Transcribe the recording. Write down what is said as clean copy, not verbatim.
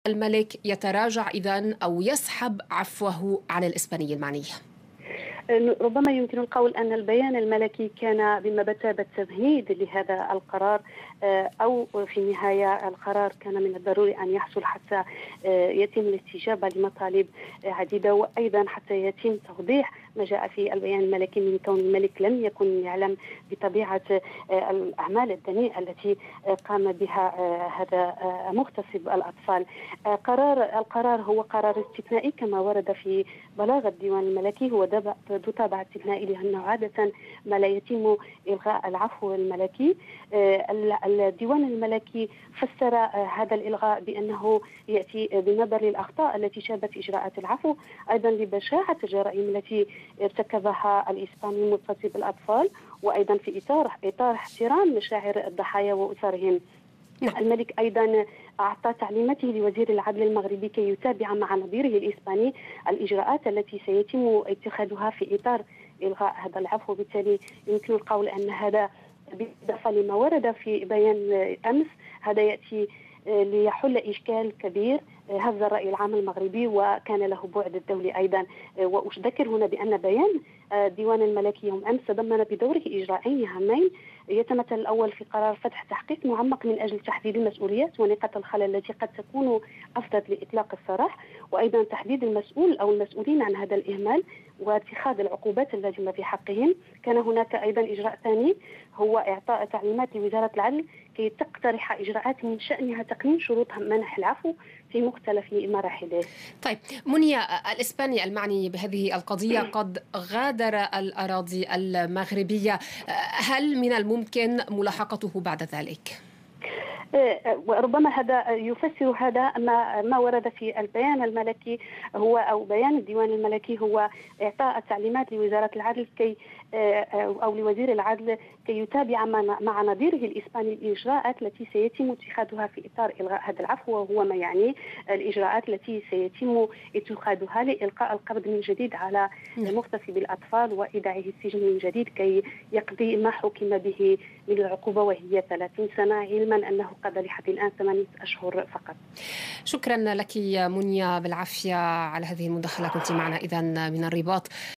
الملك يتراجع إذن أو يسحب عفوه عن الإسبانية المعنية؟ ربما يمكن القول أن البيان الملكي كان بمثابة تمهيد لهذا القرار، أو في النهاية القرار كان من الضروري أن يحصل حتى يتم الاستجابة لمطالب عديدة، وأيضا حتى يتم توضيح ما جاء في البيان الملكي من كون الملك لم يكن يعلم بطبيعة الأعمال الدنيئة التي قام بها هذا مغتصب الأطفال. القرار هو قرار استثنائي كما ورد في بلاغ الديوان الملكي، هو ذو طابع استثنائي لأنه عادة ما لا يتم إلغاء العفو الملكي. الديوان الملكي فسر هذا الإلغاء بأنه يأتي بنظر للأخطاء التي شابت إجراءات العفو، أيضا لبشاعة الجرائم التي ارتكبها الإسباني المغتصب الأطفال، وأيضا في إطار احترام مشاعر الضحايا وأسرهم. الملك أيضا أعطى تعليماته لوزير العدل المغربي كي يتابع مع نظيره الإسباني الإجراءات التي سيتم اتخاذها في إطار إلغاء هذا العفو. بالتالي يمكن القول أن هذا بالإضافة لما ورد في بيان أمس، هذا يأتي ليحل إشكال كبير هز الرأي العام المغربي وكان له بعد الدولي أيضا. وأذكر هنا بأن بيان الديوان الملكي يوم أمس تضمن بدوره إجراءين هامين، يتمثل الأول في قرار فتح تحقيق معمق من أجل تحديد المسؤوليات ونقاط الخلل التي قد تكون أفضل لإطلاق السراح، وأيضا تحديد المسؤول أو المسؤولين عن هذا الإهمال واتخاذ العقوبات اللازمة في حقهم. كان هناك أيضا إجراء ثاني هو إعطاء تعليمات لوزارة العدل كي تقترح إجراءات من شأنها تقنين شروط منح العفو في مختلف مراحله. طيب منيا، الإسباني المعني بهذه القضية قد غادر الأراضي المغربية، هل من الممكن ملاحقته بعد ذلك؟ وربما هذا يفسر هذا ما ورد في البيان الملكي هو أو بيان الديوان الملكي هو إعطاء التعليمات لوزارة العدل كي أو لوزير العدل كي يتابع مع نظيره الإسباني الإجراءات التي سيتم اتخاذها في إطار إلغاء هذا العفو، وهو ما يعني الإجراءات التي سيتم اتخاذها لإلقاء القبض من جديد على مغتصب الأطفال وإيداعه السجن من جديد كي يقضي ما حكم به من العقوبة وهي 30 سنة، علما أنه قضى لحد الآن 8 أشهر فقط. شكرا لك منيا بالعافية على هذه المداخلة، كنت معنا إذن من الرباط.